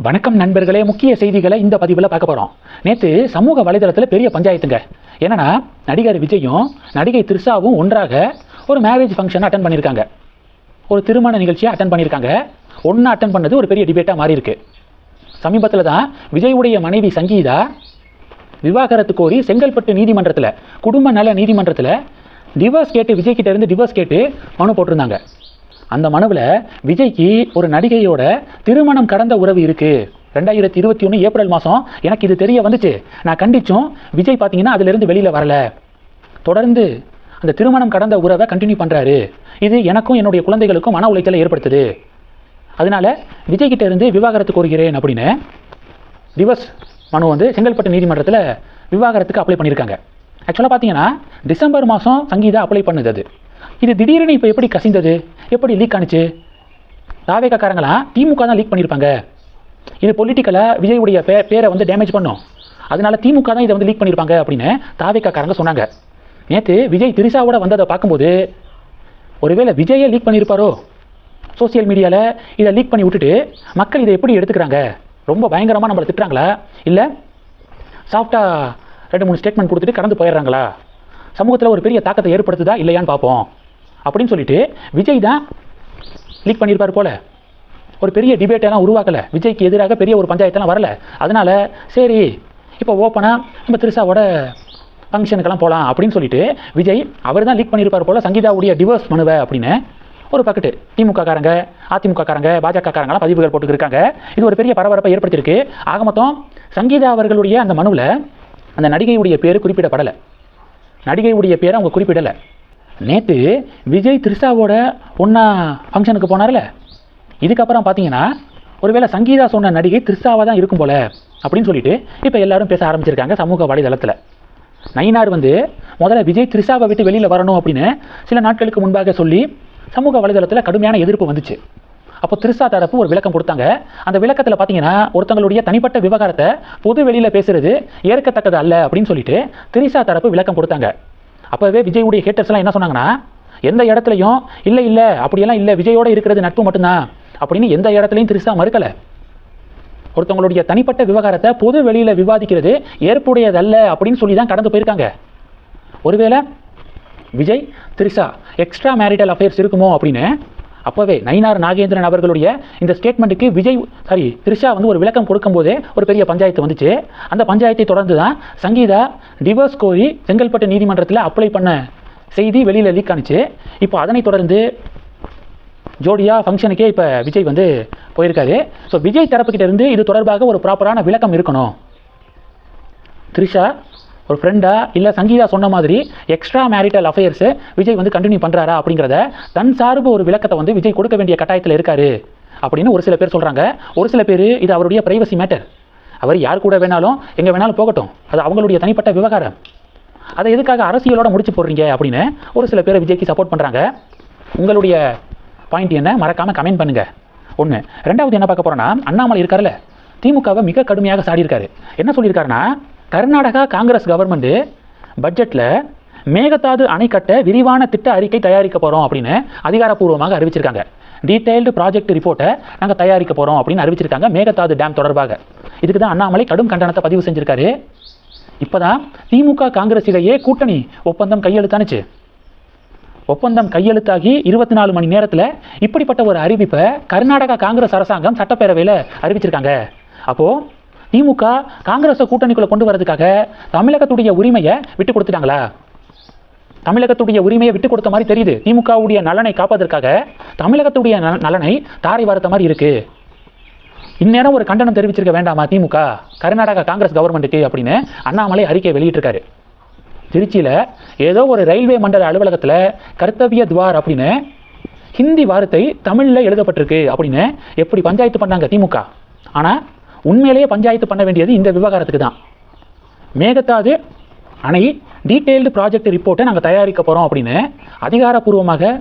வணக்கம் நண்பர்களே, முக்கிய செய்திகளை இந்த பதிவில் பார்க்க போகிறோம். நேற்று சமூக வலைதளத்தில் பெரிய பஞ்சாயத்துங்க. என்னன்னா, நடிகர் விஜயும் நடிகை த்ரிஷாவும் ஒன்றாக ஒரு மேரேஜ் ஃபங்க்ஷனை அட்டன் பண்ணியிருக்காங்க. ஒரு திருமண நிகழ்ச்சியை அட்டன் பண்ணியிருக்காங்க. ஒன்றா அட்டன் பண்ணது ஒரு பெரிய டிபேட்டாக மாறி இருக்கு. சமீபத்தில் தான் விஜயுடைய மனைவி சங்கீதா விவாகரத்து கோரி செங்கல்பட்டு நீதிமன்றத்தில், குடும்ப நல நீதிமன்றத்தில் டிவோர்ஸ் கேட்டு விஜய் கிட்ட இருந்து டிவோர்ஸ் கேட்டு மனு போட்டிருந்தாங்க. அந்த மனுவில் விஜய்க்கு ஒரு நடிகையோட திருமணம் கடந்த உறவு இருக்குது. 2021 ஏப்ரல் மாதம் எனக்கு இது தெரிய வந்துச்சு. நான் கண்டிச்சும் விஜய் பார்த்தீங்கன்னா அதிலிருந்து வெளியில் வரலை. தொடர்ந்து அந்த திருமணம் கடந்த உறவை கண்டினியூ பண்ணுறாரு. இது எனக்கும் என்னுடைய குழந்தைகளுக்கும் மன உளைச்சலை ஏற்படுத்துது. அதனால விஜய் கிட்ட இருந்து விவாகரத்து கோருகிறேன் அப்படின்னு டிவோர்ஸ் மனு செங்கல்பட்டு நீதிமன்றத்தில் விவாகரத்துக்கு அப்ளை பண்ணியிருக்காங்க. ஆக்சுவலாக பார்த்தீங்கன்னா டிசம்பர் மாதம் சங்கீதா அப்ளை பண்ணுது. அது இது திடீர்னு இப்போ எப்படி கசிந்தது, எப்படி லீக் ஆனிச்சு? தாவேக்காரங்களாம் திமுக தான் லீக் பண்ணியிருப்பாங்க. இது பொலிட்டிக்கலாக விஜயுடைய பேரை டேமேஜ் பண்ணும், அதனால திமுக தான் இதை லீக் பண்ணியிருப்பாங்க அப்படின்னு தாவேக்காரங்க சொன்னாங்க. நேற்று விஜய் திரிஷாவோட வந்ததை பார்க்கும்போது ஒருவேளை விஜயை லீக் பண்ணியிருப்பாரோ? சோசியல் மீடியாவில் இதை லீக் பண்ணி விட்டுட்டு மக்கள் இதை எப்படி எடுத்துக்கிறாங்க? ரொம்ப பயங்கரமாக நம்மளை திட்டுறாங்களா, இல்லை சாஃப்டாக 2-3 ஸ்டேட்மெண்ட் கொடுத்துட்டு கடந்து போயிடுறாங்களா? சமூகத்தில் ஒரு பெரிய தாக்கத்தை ஏற்படுத்துதா இல்லையான்னு பார்ப்போம் அப்படின்னு சொல்லிட்டு விஜய் தான் லீக் பண்ணியிருப்பார் போல. ஒரு பெரிய டிபேட்டெல்லாம் உருவாக்கலை, விஜய்க்கு எதிராக பெரிய ஒரு பஞ்சாயத்தெல்லாம் வரலை. அதனால சரி இப்போ ஓப்பனாக நம்ம த்ரிஷாவோட ஃபங்க்ஷனுக்கெல்லாம் போகலாம் அப்படின்னு சொல்லிட்டு விஜய் அவர் தான் லீக் பண்ணியிருப்பார் போல சங்கீதாவுடைய டிவோர்ஸ் மனுவை அப்படின்னு ஒரு பக்கெட்டு திமுக காரங்க, அதிமுக காரங்க, பாஜக காரங்களாம் பதிவுகள் போட்டுக்கிருக்காங்க. இது ஒரு பெரிய பரபரப்பை ஏற்படுத்தியிருக்கு. ஆக மொத்தம் சங்கீதா அவர்களுடைய அந்த மனுவில் அந்த நடிகையுடைய பேர் குறிப்பிடப்படலை. நடிகையுடைய பேரை அவங்க குறிப்பிடலை. நேற்று விஜய் த்ரிஷாவோட ஒன்றா ஃபங்க்ஷனுக்கு போனார்ல, இதுக்கப்புறம் பார்த்தீங்கன்னா ஒருவேளை சங்கீதா சொன்ன நடிகை த்ரிஷாவாக தான் இருக்கும் போல அப்படின்னு சொல்லிட்டு இப்போ எல்லாரும் பேச ஆரம்பிச்சிருக்காங்க சமூக வலைதளத்தில். நயினார் முதல்ல விஜய் த்ரிஷாவை விட்டு வெளியில் வரணும் அப்படின்னு சில நாட்களுக்கு முன்பாக சொல்லி சமூக வலைதளத்தில் கடுமையான எதிர்ப்பு வந்துச்சு. அப்போ த்ரிஷா தரப்பு ஒரு விளக்கம் கொடுத்தாங்க. அந்த விளக்கத்தில் பார்த்தீங்கன்னா ஒருத்தங்களுடைய தனிப்பட்ட விவகாரத்தை பொது வெளியில் பேசுறது ஏற்கத்தக்கது அல்ல அப்படின்னு சொல்லிட்டு த்ரிஷா தரப்பு விளக்கம் கொடுத்தாங்க. அப்போவே விஜயுடைய ஹேட்டர்ஸ்லாம் என்ன சொன்னாங்கன்னா, எந்த இடத்துலையும் இல்லை அப்படியெல்லாம் இல்லை, விஜயோட இருக்கிறது நட்பு மட்டும்தான் அப்படின்னு எந்த இடத்துலையும் த்ரிஷா மறுக்கலை. ஒருத்தவங்களுடைய தனிப்பட்ட விவகாரத்தை பொது வெளியில் விவாதிக்கிறது ஏற்புடையதல்ல அப்படின்னு சொல்லி தான் கடந்து போயிருக்காங்க. ஒருவேளை Vijay Trisha extra marital affairs இருக்குமோ அப்படின்னு அப்போவே நயினார் நாகேந்திரன் அவர்களுடைய இந்த ஸ்டேட்மெண்ட்டுக்கு த்ரிஷா ஒரு விளக்கம் கொடுக்கும்போதே ஒரு பெரிய பஞ்சாயத்து வந்துச்சு. அந்த பஞ்சாயத்தை தொடர்ந்து தான் சங்கீதா டிவோர்ஸ் கோரி செங்கல்பட்டு நீதிமன்றத்தில் அப்ளை பண்ண செய்தி வெளியில் லீக் ஆனிச்சு. இப்போ அதனை தொடர்ந்து ஜோடியாக ஃபங்க்ஷனுக்கே இப்போ விஜய் போயிருக்காரு. ஸோ விஜய் தரப்புக்கிட்ட இருந்து இது தொடர்பாக ஒரு ப்ராப்பரான விளக்கம் இருக்கணும். த்ரிஷா ஒரு ஃப்ரெண்டா இல்லை சங்கீதா சொன்ன மாதிரி எக்ஸ்ட்ரா மேரிட்டல் அஃபேர்ஸை விஜய் கண்டினியூ பண்ணுறாரா அப்படிங்கிறத தன் சார்பு ஒரு விளக்கத்தை விஜய் கொடுக்க வேண்டிய கட்டாயத்தில் இருக்காரு அப்படின்னு ஒரு சில பேர் சொல்கிறாங்க. ஒரு சில பேர் இது அவருடைய பிரைவசி மேட்டர், அவர் யார் கூட வேணாலும் எங்கே வேணாலும் போகட்டும், அது அவங்களுடைய தனிப்பட்ட விவகாரம், அதை எதுக்காக அரசியலோட முடிச்சு போடுறீங்க அப்படின்னு ஒரு சில பேர் விஜய்க்கு சப்போர்ட் பண்ணுறாங்க. உங்களுடைய பாயிண்ட் என்ன, மறக்காமல் கமெண்ட் பண்ணுங்கள். ஒன்று. ரெண்டாவது என்ன பார்க்க போகிறோன்னா, அண்ணாமலை இருக்கார்ல, திமுகவை மிக கடுமையாக சாடியிருக்காரு. என்ன சொல்லியிருக்காருன்னா, கர்நாடகா காங்கிரஸ் கவர்மெண்ட் பட்ஜெட்டில் மேகதாது அணை கட்ட விரிவான திட்ட அறிக்கை தயாரிக்க போகிறோம் அப்படின்னு அதிகாரப்பூர்வமாக அறிவிச்சிருக்காங்க. டீட்டெயில்டு ப்ராஜெக்ட் ரிப்போர்ட்டை நாங்கள் தயாரிக்க போகிறோம் அப்படின்னு அறிவிச்சிருக்காங்க மேகதாது டேம் தொடர்பாக. இதுக்கு தான் அண்ணாமலை கடும் கண்டனத்தை பதிவு செஞ்சுருக்காரு. இப்போ தான் திமுக காங்கிரஸ் இடையே கூட்டணி ஒப்பந்தம் கையெழுத்தானுச்சு. ஒப்பந்தம் கையெழுத்தாகி 24 மணி நேரத்தில் இப்படிப்பட்ட ஒரு அறிவிப்பை கர்நாடகா காங்கிரஸ் அரசாங்கம் சட்டப்பேரவையில் அறிவிச்சிருக்காங்க. அப்போது திமுக காங்கிரஸை கூட்டணிக்குள்ளே கொண்டு வரதுக்காக தமிழகத்துடைய உரிமையை விட்டு கொடுத்துட்டாங்களா? தமிழகத்துடைய உரிமையை விட்டு கொடுத்த மாதிரி தெரியுது. திமுகவுடைய நலனை காப்பதற்காக தமிழகத்துடைய நலனை தாரை வார்த்த மாதிரி இருக்கு. இந்நேரம் ஒரு கண்டனம் தெரிவிச்சிருக்க வேண்டாமா திமுக கர்நாடகா காங்கிரஸ் கவர்மெண்ட்டுக்கு அப்படின்னு அண்ணாமலை அறிக்கை வெளியிட்டிருக்காரு. திருச்சியில் ஏதோ ஒரு ரயில்வே மண்டல அலுவலகத்தில் கர்த்தவிய துவார் அப்படின்னு ஹிந்தி வார்த்தை தமிழில் எழுதப்பட்டிருக்கு அப்படின்னு எப்படி பஞ்சாயத்து பண்ணாங்க திமுக. ஆனால் உண்மையிலேயே பஞ்சாயத்து பண்ண வேண்டியது இந்த விவகாரத்துக்கு தான். மேகதாது அணை டீட்டெயில்டு ப்ராஜெக்ட் ரிப்போர்ட்டை நாங்கள் தயாரிக்க போகிறோம் அப்படின்னு அதிகாரப்பூர்வமாக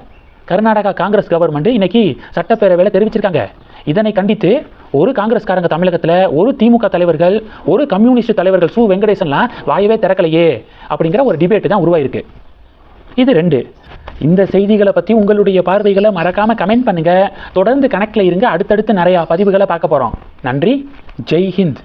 கர்நாடகா காங்கிரஸ் கவர்மெண்ட் இன்னைக்கு சட்டப்பேரவையில் தெரிவிச்சிருக்காங்க. இதனை கண்டித்து ஒரு காங்கிரஸ்காரங்க தமிழகத்தில், ஒரு திமுக தலைவர்கள், ஒரு கம்யூனிஸ்ட் தலைவர்கள் வெங்கடேசன்லாம் வாயவே திறக்கலையே அப்படிங்கிற ஒரு டிபேட்டு தான் உருவாயிருக்கு. இது 2. இந்த செய்திகளை பற்றி உங்களுடைய பார்வைகளை மறக்காமல் கமெண்ட் பண்ணுங்கள். தொடர்ந்து கணக்கில் இருங்க. அடுத்தடுத்து நிறையா பதிவுகளை பார்க்க போகிறோம். நன்றி. ஜெய் ஹிந்த்.